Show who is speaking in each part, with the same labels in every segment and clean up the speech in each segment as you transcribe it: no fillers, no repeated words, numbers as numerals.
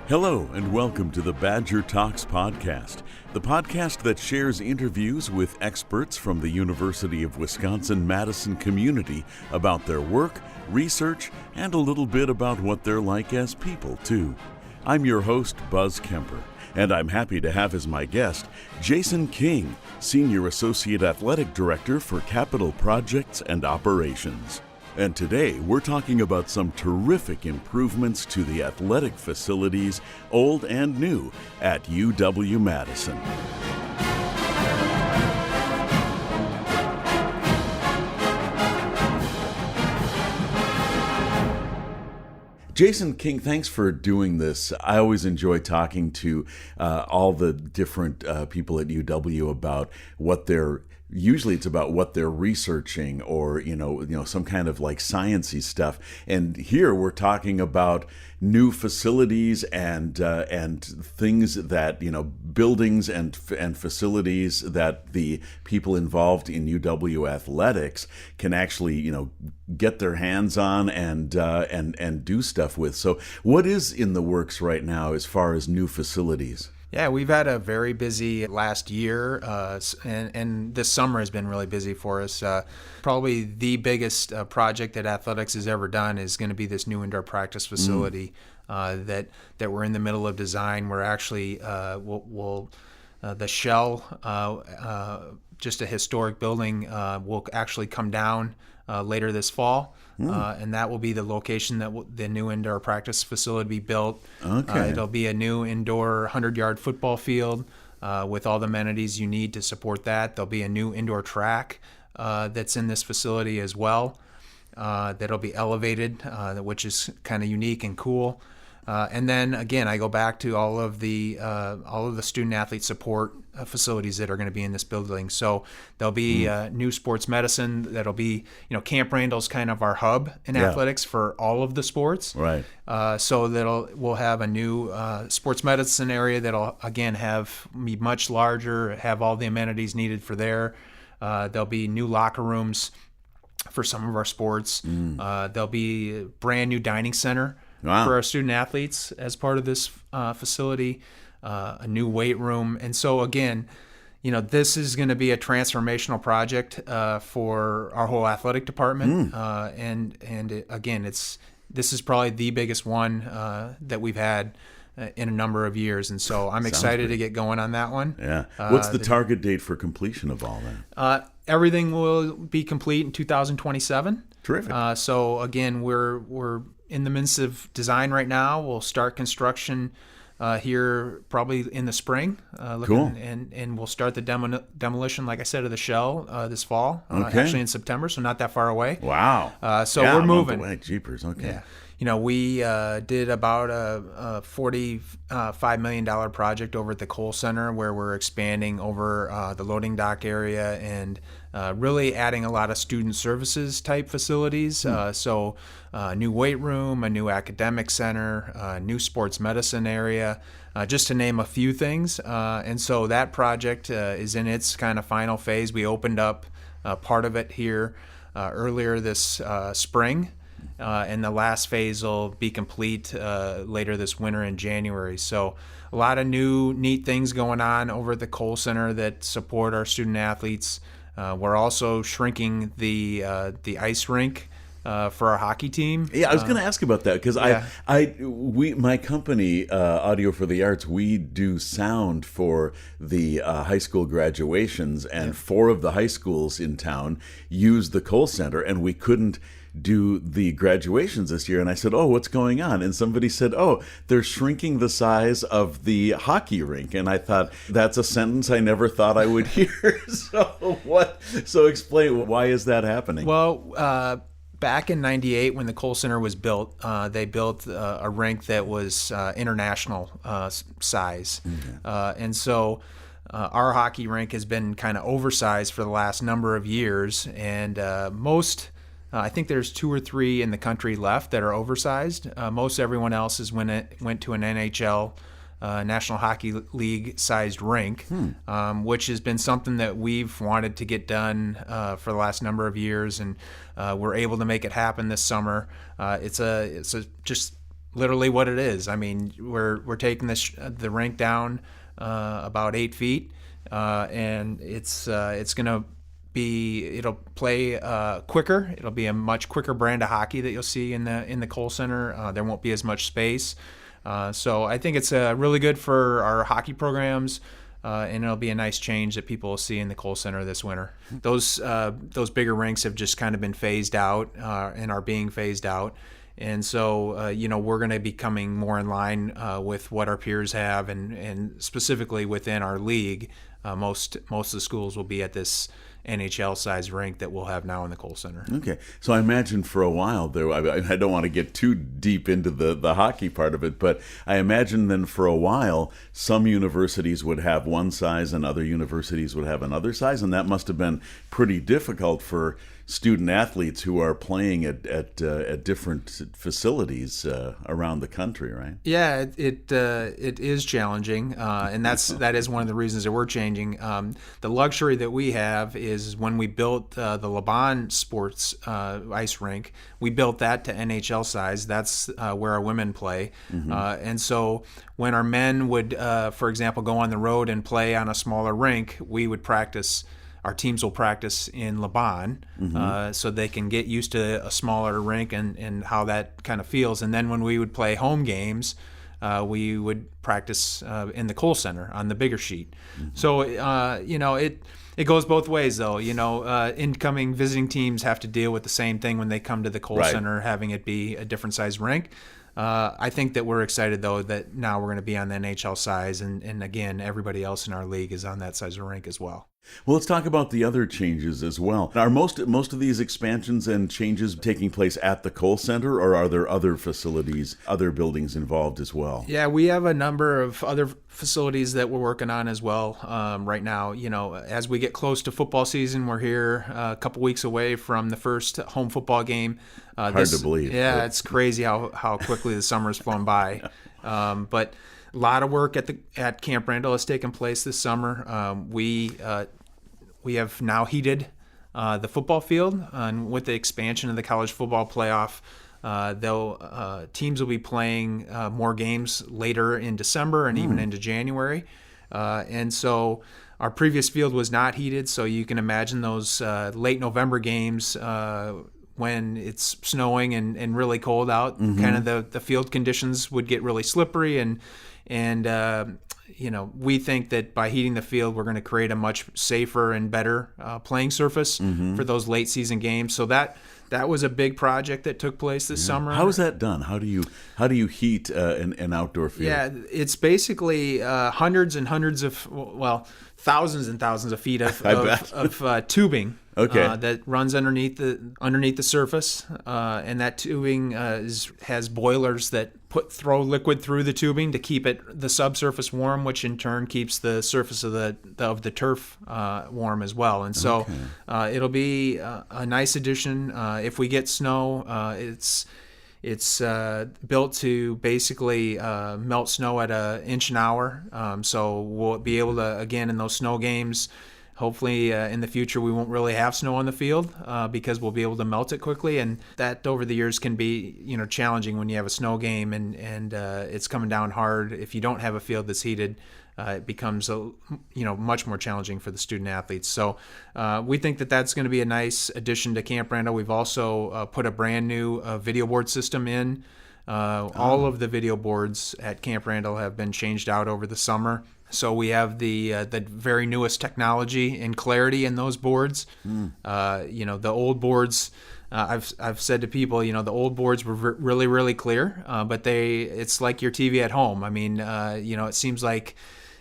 Speaker 1: Hello and welcome to the Badger Talks podcast, the podcast that shares interviews with experts from the University of Wisconsin-Madison community about their work, research, and a little bit about what they're like as people, too. I'm your host, Buzz Kemper, and I'm happy to have as my guest Jason King, Senior Associate Athletic Director for Capital Projects and Operations. And today, we're talking about some terrific improvements to the athletic facilities, old and new, at UW-Madison. Jason King, thanks for doing this. I always enjoy talking to all the different people at UW about what they're usually it's about what they're researching or, some kind of like sciencey stuff. And here we're talking about new facilities and things that, buildings and facilities that the people involved in UW athletics can actually, get their hands on and do stuff with. So what is in the works right now as far as new facilities?
Speaker 2: Yeah, we've had a very busy last year, and this summer has been really busy for us. Probably the biggest project that athletics has ever done is going to be this new indoor practice facility that we're in the middle of design. We're actually the shell, just a historic building, will actually come down later this fall. And that will be the location that the new indoor practice facility be built.
Speaker 1: Okay.
Speaker 2: It'll be a new indoor 100-yard football field with all the amenities you need to support that. There'll be a new indoor track that's in this facility as well. That'll be elevated, which is kind of unique and cool. And then again, I go back to all of the student athlete support facilities that are going to be in this building. So there'll be new sports medicine. That'll be, Camp Randall's kind of our hub in athletics for all of the sports.
Speaker 1: Right.
Speaker 2: So we'll have a new sports medicine area that'll again be much larger, have all the amenities needed for there. There'll be new locker rooms for some of our sports. There'll be a brand new dining center.
Speaker 1: Wow.
Speaker 2: For our student athletes as part of this facility, a new weight room. And so again, this is going to be a transformational project for our whole athletic department. This is probably the biggest one that we've had in a number of years. And so I'm excited to get going on that one.
Speaker 1: Yeah. What's the target date for completion of all that?
Speaker 2: Everything will be complete in 2027.
Speaker 1: Terrific.
Speaker 2: So again, we're in the midst of design right now. We'll start construction here probably in the spring.
Speaker 1: Cool.
Speaker 2: And we'll start the demolition, like I said, of the shell this fall.
Speaker 1: Okay.
Speaker 2: Actually in September, so not that far away.
Speaker 1: Wow.
Speaker 2: We're moving.
Speaker 1: Way. Jeepers. Okay.
Speaker 2: Yeah. We did about a $45 million project over at the Kohl Center where we're expanding over the loading dock area and really adding a lot of student services type facilities. So new weight room, a new academic center, a new sports medicine area, just to name a few things. And so that project is in its kind of final phase. We opened up part of it here earlier this spring. And the last phase will be complete later this winter in January. So a lot of new neat things going on over at the Kohl Center that support our student athletes. We're also shrinking the ice rink for our hockey team.
Speaker 1: Yeah, I was going to ask about that because my company, Audio for the Arts, we do sound for the high school graduations, and 4 of the high schools in town use the Kohl Center, and we couldn't do the graduations this year. And I said, oh, what's going on? And somebody said, oh, they're shrinking the size of the hockey rink. And I thought, that's a sentence I never thought I would hear. So explain, why is that happening?
Speaker 2: Well, back in '98 when the Kohl Center was built, they built a rink that was international size. And so our hockey rink has been kind of oversized for the last number of years. And I think there's 2 or 3 in the country left that are oversized. Most everyone else went to an NHL National Hockey League sized rink, which has been something that we've wanted to get done for the last number of years, and we're able to make it happen this summer. It's just literally what it is. I mean, we're taking the rink down about 8 feet, and it's gonna it'll play quicker. It'll be a much quicker brand of hockey that you'll see in the Kohl Center. There won't be as much space, so I think it's really good for our hockey programs. And it'll be a nice change that people will see in the Kohl Center this winter. Those bigger rinks have just kind of been phased out and are being phased out. And so, we're going to be coming more in line with what our peers have, and specifically within our league, most of the schools will be at this NHL-sized rink that we'll have now in the Kohl Center.
Speaker 1: Okay, so I imagine for a while there, I don't want to get too deep into the hockey part of it, but I imagine then for a while some universities would have one size and other universities would have another size, and that must have been pretty difficult for student athletes who are playing at different facilities around the country, right?
Speaker 2: Yeah, it is challenging, and that is one of the reasons that we're changing. The luxury that we have is when we built the Laban Sports ice rink, we built that to NHL size. That's where our women play, and so when our men would, for example, go on the road and play on a smaller rink, we would practice. Our teams will practice in Laban, so they can get used to a smaller rink and how that kind of feels. And then when we would play home games, we would practice in the Kohl Center on the bigger sheet. So, it goes both ways, though. Incoming visiting teams have to deal with the same thing when they come to the Kohl Center, having it be a different size rink. I think that we're excited, though, that now we're going to be on the NHL size, and again, everybody else in our league is on that size of rink as well.
Speaker 1: Well, let's talk about the other changes as well. Are most of these expansions and changes taking place at the Kohl Center, or are there other facilities, other buildings involved as well?
Speaker 2: Yeah, we have a number of other facilities that we're working on as well right now. As we get close to football season, we're here a couple weeks away from the first home football game.
Speaker 1: Hard to believe.
Speaker 2: Yeah, it's crazy how quickly the summer's flown by. But a lot of work at Camp Randall has taken place this summer. We have now heated the football field, and with the expansion of the college football playoff, teams will be playing more games later in December and even into January. And so our previous field was not heated, so you can imagine those late November games when it's snowing and really cold out. Kind of the field conditions would get really slippery, and we think that by heating the field, we're going to create a much safer and better playing surface for those late season games. So that was a big project that took place this summer.
Speaker 1: How is that done? How do you heat an outdoor field?
Speaker 2: Yeah, it's basically hundreds and hundreds of, thousands and thousands of feet of tubing.
Speaker 1: Okay.
Speaker 2: That runs underneath the surface, and that tubing has boilers that throw liquid through the tubing to keep the subsurface warm, which in turn keeps the surface of the turf warm as well. And so it'll be a nice addition. If we get snow, it's built to basically melt snow at 1 inch an hour. So we'll be able to, again, in those snow games, hopefully in the future we won't really have snow on the field because we'll be able to melt it quickly, and that over the years can be challenging when you have a snow game and it's coming down hard. If you don't have a field that's heated, it becomes much more challenging for the student athletes. So we think that that's going to be a nice addition to Camp Randall. We've also put a brand new video board system in. All of the video boards at Camp Randall have been changed out over the summer. So we have the very newest technology and clarity in those boards. The old boards, I've said to people, the old boards were really, really clear, but it's like your TV at home. I mean, it seems like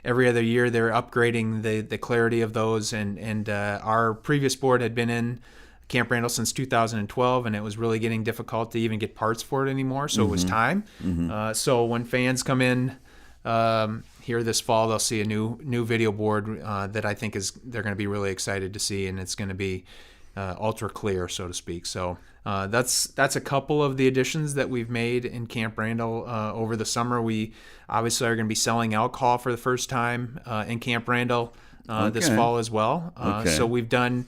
Speaker 2: every other year they're upgrading the clarity of those, and our previous board had been in Camp Randall since 2012, and it was really getting difficult to even get parts for it anymore. So it was time. So when fans come in here this fall, they'll see a new video board that I think they're going to be really excited to see, and it's going to be ultra clear, so to speak. So that's a couple of the additions that we've made in Camp Randall over the summer. We obviously are going to be selling alcohol for the first time in Camp Randall this fall as well. So we've done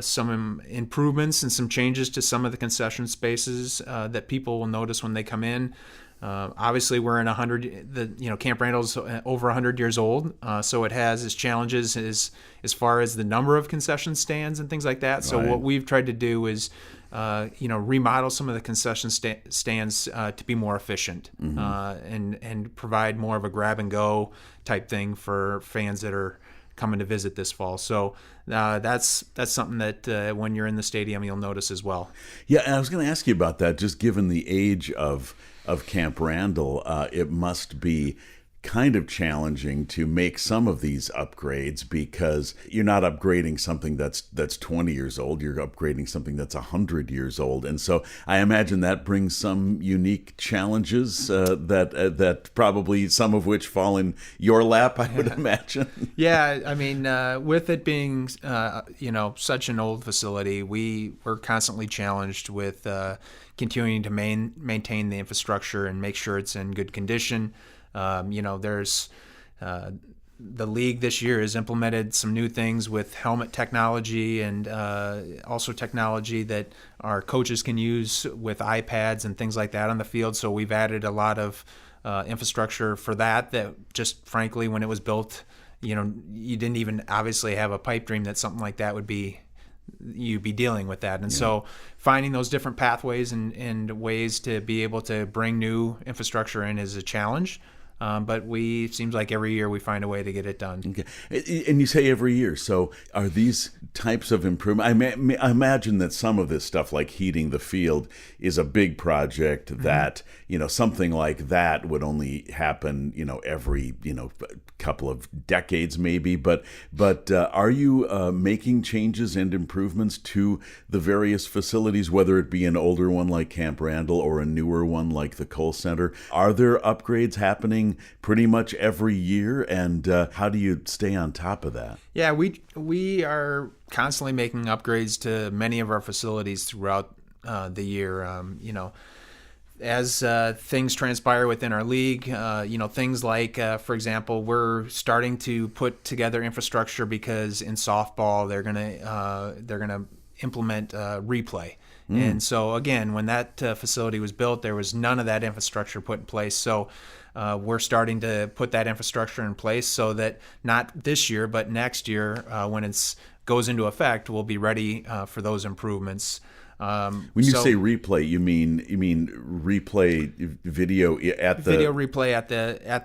Speaker 2: some improvements and some changes to some of the concession spaces that people will notice when they come in. Obviously, we're in Camp Randall's over 100 years old, so it has its challenges as far as the number of concession stands and things like that. So what we've tried to do is, remodel some of the concession stands to be more efficient, and provide more of a grab and go type thing for fans that are coming to visit this fall. So that's something that when you're in the stadium you'll notice as well.
Speaker 1: Yeah, and I was going to ask you about that. Just given the age of Camp Randall, it must be kind of challenging to make some of these upgrades, because you're not upgrading something that's 20 years old, you're upgrading something that's 100 years old. And so I imagine that brings some unique challenges that probably some of which fall in your lap, I would imagine.
Speaker 2: Yeah, I mean, with it being such an old facility, we're constantly challenged with continuing to maintain the infrastructure and make sure it's in good condition. There's the league this year has implemented some new things with helmet technology and also technology that our coaches can use with iPads and things like that on the field. So we've added a lot of infrastructure for that just frankly, when it was built, you didn't even obviously have a pipe dream that something like that you'd be dealing with that. And so finding those different pathways and ways to be able to bring new infrastructure in is a challenge. But seems like every year we find a way to get it done.
Speaker 1: Okay. And you say every year. So are these types of improvement? I imagine that some of this stuff, like heating the field, is a big project that, something like that would only happen, every, couple of decades maybe. But are you making changes and improvements to the various facilities, whether it be an older one like Camp Randall or a newer one like the Cole Center? Are there upgrades happening pretty much every year, and how do you stay on top of that?
Speaker 2: Yeah, we are constantly making upgrades to many of our facilities throughout the year. As things transpire within our league, things like, for example, we're starting to put together infrastructure because in softball they're gonna implement replay. And so again, when that facility was built, there was none of that infrastructure put in place. So we're starting to put that infrastructure in place so that not this year, but next year, when it goes into effect, we'll be ready for those improvements.
Speaker 1: When you say replay, you mean replay video at the
Speaker 2: video replay at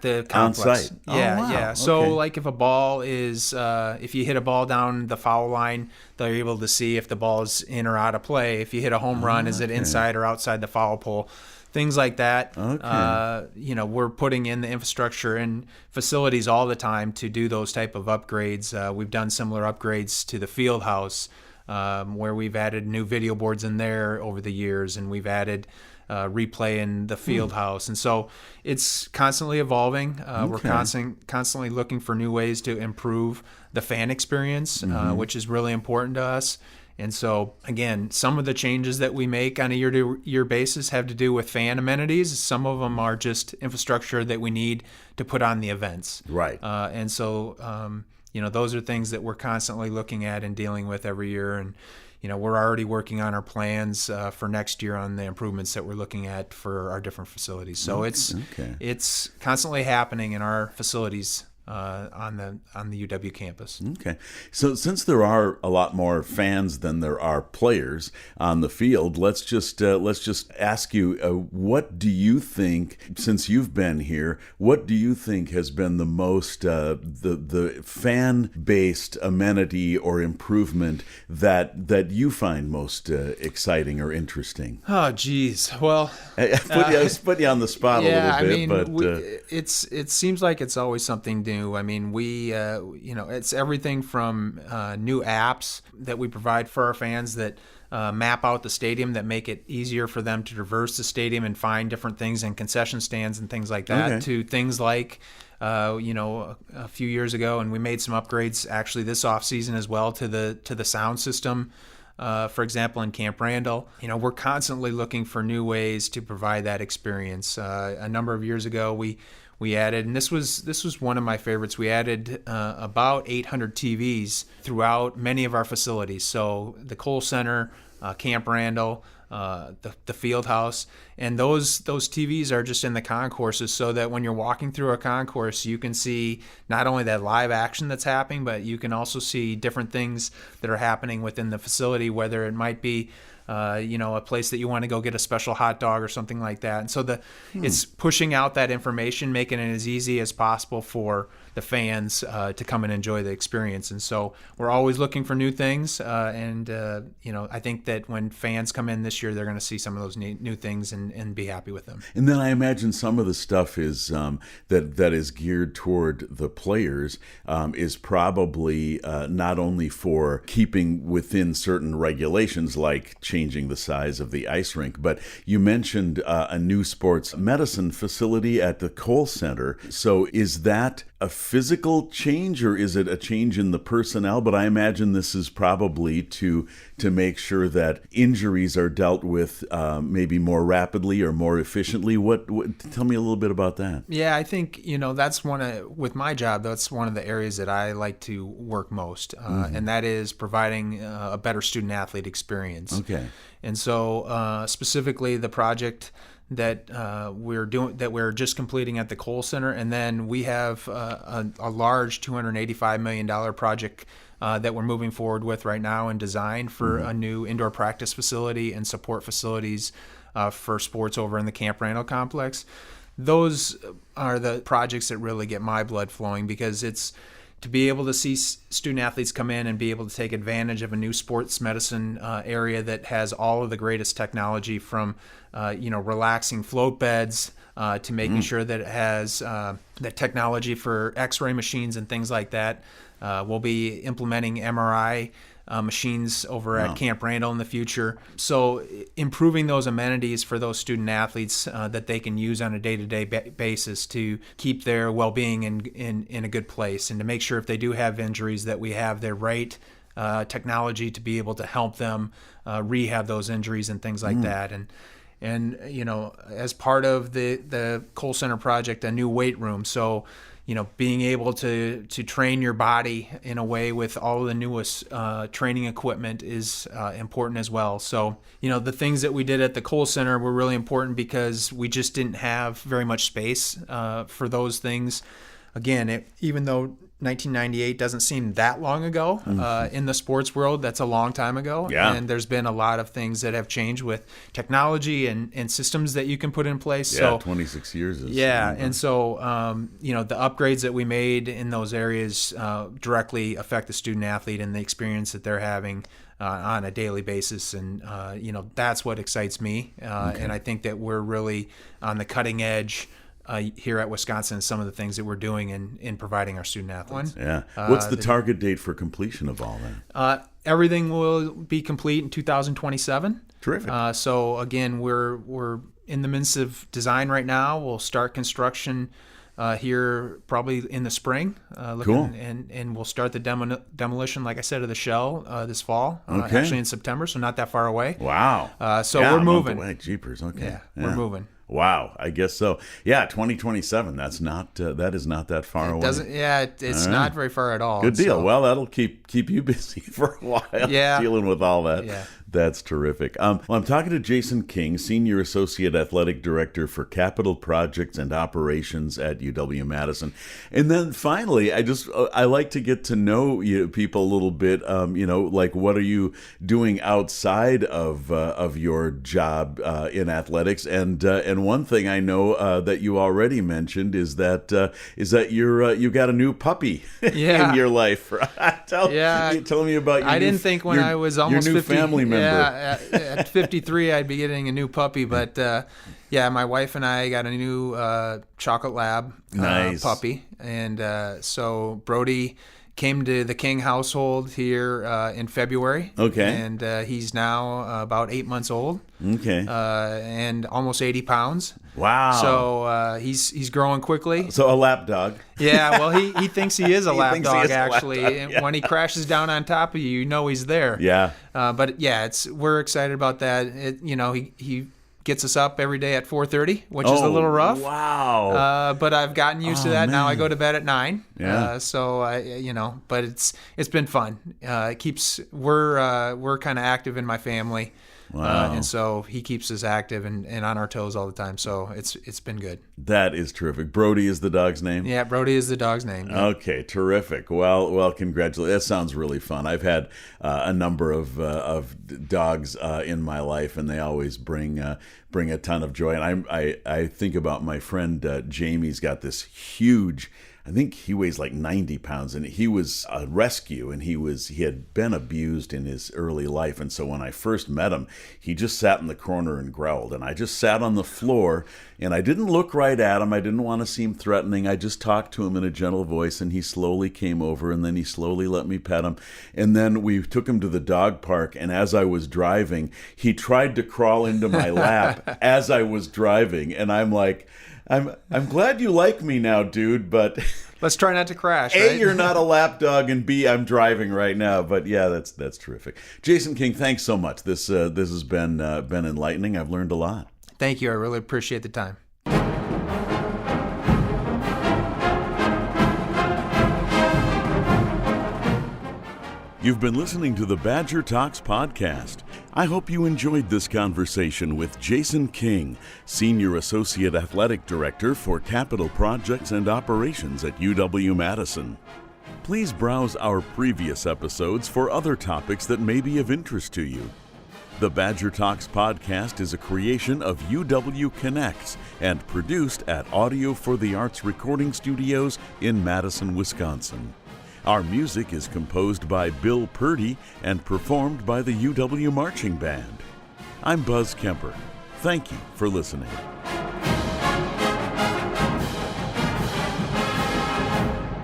Speaker 2: the complex.
Speaker 1: On site.
Speaker 2: Yeah,
Speaker 1: oh, wow.
Speaker 2: yeah. So
Speaker 1: okay.
Speaker 2: like if a ball is if you hit a ball down the foul line, they're able to see if the ball is in or out of play. If you hit a home run, is it inside or outside the foul pole? Things like that. Okay. We're putting in the infrastructure and facilities all the time to do those type of upgrades. We've done similar upgrades to the field house, where we've added new video boards in there over the years, and we've added replay in the field house. And so it's constantly evolving. We're constantly looking for new ways to improve the fan experience, which is really important to us. And so, again, some of the changes that we make on a year-to-year basis have to do with fan amenities. Some of them are just infrastructure that we need to put on the events.
Speaker 1: Right.
Speaker 2: And so, those are things that we're constantly looking at and dealing with every year. And, we're already working on our plans for next year on the improvements that we're looking at for our different facilities. So it's constantly happening in our facilities on the UW campus.
Speaker 1: Okay. So since there are a lot more fans than there are players on the field, let's just ask you, what do you think, since you've been here, what do you think has been the most the fan-based amenity or improvement that you find most exciting or interesting?
Speaker 2: Oh, geez. Well,
Speaker 1: I put you on the spot a little bit, but
Speaker 2: it seems like it's always something new. I mean, it's everything from new apps that we provide for our fans that map out the stadium, that make it easier for them to traverse the stadium and find different things in concession stands and things like that, to things like, a few years ago, and we made some upgrades actually this off season as well to the sound system. For example, in Camp Randall, we're constantly looking for new ways to provide that experience. A number of years ago, we we added, and this was one of my favorites. We added about 800 TVs throughout many of our facilities. So the Cole Center, Camp Randall, the field house, and those TVs are just in the concourses, so that when you're walking through a concourse, you can see not only that live action that's happening, but you can also see different things that are happening within the facility, whether it might be a place that you want to go get a special hot dog or something like that. And so it's pushing out that information, making it as easy as possible for the fans to come and enjoy the experience. And so we're always looking for new things. I think that when fans come in this year, they're going to see some of those new things and be happy with them.
Speaker 1: And then I imagine some of the stuff is that is geared toward the players is probably not only for keeping within certain regulations, like changing the size of the ice rink, but you mentioned a new sports medicine facility at the Cole Center. So is that a physical change, or is it a change in the personnel? But I imagine this is probably to make sure that injuries are dealt with maybe more rapidly or more efficiently. What tell me a little bit about that.
Speaker 2: Yeah, I think that's with my job, that's one of the areas that I like to work most, and that is providing a better student athlete experience.
Speaker 1: Okay.
Speaker 2: And so specifically the project that we're just completing at the Cole Center, and then we have a large $285 million project that we're moving forward with right now in design for a new indoor practice facility and support facilities for sports over in the Camp Randall complex. Those are the projects that really get my blood flowing, because it's to be able to see student athletes come in and be able to take advantage of a new sports medicine area that has all of the greatest technology, from relaxing float beds to making sure that it has that technology for x-ray machines and things like that. We'll be implementing MRI machines over at Camp Randall in the future. So improving those amenities for those student athletes that they can use on a day-to-day basis to keep their well-being in a good place, and to make sure if they do have injuries that we have the right technology to be able to help them rehab those injuries and things like that. And as part of the Cole Center project, a new weight room. So being able to train your body in a way with all of the newest training equipment is important as well. So, the things that we did at the Cole Center were really important because we just didn't have very much space for those things. Again, even though 1998 doesn't seem that long ago in the sports world, that's a long time ago.
Speaker 1: Yeah.
Speaker 2: And there's been a lot of things that have changed with technology and systems that you can put in place.
Speaker 1: Yeah, so 26 years is...
Speaker 2: Yeah, and so, the upgrades that we made in those areas directly affect the student athlete and the experience that they're having on a daily basis. And, that's what excites me. And I think that we're really on the cutting edge here at Wisconsin, some of the things that we're doing in providing our student athletes.
Speaker 1: Yeah. What's the target date for completion of all that?
Speaker 2: Everything will be complete in 2027.
Speaker 1: Terrific.
Speaker 2: So again, we're in the midst of design right now. We'll start construction here probably in the spring.
Speaker 1: Cool.
Speaker 2: And we'll start the demolition, like I said, of the shell this fall.
Speaker 1: Okay.
Speaker 2: Actually in September, so not that far away.
Speaker 1: Wow.
Speaker 2: So we're moving.
Speaker 1: Jeepers. Okay.
Speaker 2: Yeah, we're moving.
Speaker 1: Wow, I guess so. Yeah, 2027. That is not that far away.
Speaker 2: It's not very far at all.
Speaker 1: Good deal. So, well, that'll keep you busy for a while.
Speaker 2: Yeah.
Speaker 1: Dealing with all that.
Speaker 2: Yeah.
Speaker 1: That's terrific. Well, I'm talking to Jason King, Senior Associate Athletic Director for Capital Projects and Operations at UW-Madison. And then finally, I like to get to know people a little bit. Like what are you doing outside of your job in athletics? And one thing I know that you already mentioned is that you got a new puppy in your life. Right? Tell me about your
Speaker 2: I didn't think when I was almost
Speaker 1: your new
Speaker 2: 50,
Speaker 1: family member.
Speaker 2: Yeah, at 53, I'd be getting a new puppy, but my wife and I got a new chocolate lab puppy, and so Brody came to the King household here in February.
Speaker 1: Okay,
Speaker 2: and he's now about 8 months old.
Speaker 1: Okay,
Speaker 2: and almost 80 pounds.
Speaker 1: Wow!
Speaker 2: So he's growing quickly.
Speaker 1: So a lap dog.
Speaker 2: Yeah, well, he thinks he is a lap dog actually. And when he crashes down on top of you, he's there.
Speaker 1: Yeah.
Speaker 2: But yeah, we're excited about that. He gets us up every day at 4:30, which is a little rough.
Speaker 1: Wow.
Speaker 2: But I've gotten used to that.
Speaker 1: Man.
Speaker 2: Now I go to bed at 9.
Speaker 1: Yeah.
Speaker 2: But it's been fun. We're kind of active in my family.
Speaker 1: Wow.
Speaker 2: And so he keeps us active and on our toes all the time. So it's been good.
Speaker 1: That is terrific. Brody is the dog's name?
Speaker 2: Yeah, Brody is the dog's name. Yeah.
Speaker 1: Okay, terrific. Well, congratulations. That sounds really fun. I've had a number of dogs in my life, and they always bring a ton of joy. And I think about my friend Jamie's got this huge, I think he weighs like 90 pounds, and he was a rescue, and he had been abused in his early life. And so when I first met him, he just sat in the corner and growled, and I just sat on the floor, and I didn't look right at him. I didn't want to seem threatening. I just talked to him in a gentle voice, and he slowly came over, and then he slowly let me pet him. And then we took him to the dog park, and as I was driving, he tried to crawl into my lap as I was driving, and I'm like, I'm glad you like me now, dude, but
Speaker 2: let's try not to crash.
Speaker 1: A,
Speaker 2: right?
Speaker 1: you're not a lap dog, and B, I'm driving right now. But yeah, that's terrific. Jason King, thanks so much. This has been enlightening. I've learned a lot.
Speaker 2: Thank you. I really appreciate the time.
Speaker 1: You've been listening to the Badger Talks podcast. I hope you enjoyed this conversation with Jason King, Senior Associate Athletic Director for Capital Projects and Operations at UW-Madison. Please browse our previous episodes for other topics that may be of interest to you. The Badger Talks podcast is a creation of UW Connects and produced at Audio for the Arts Recording Studios in Madison, Wisconsin. Our music is composed by Bill Purdy and performed by the UW Marching Band. I'm Buzz Kemper. Thank you for listening.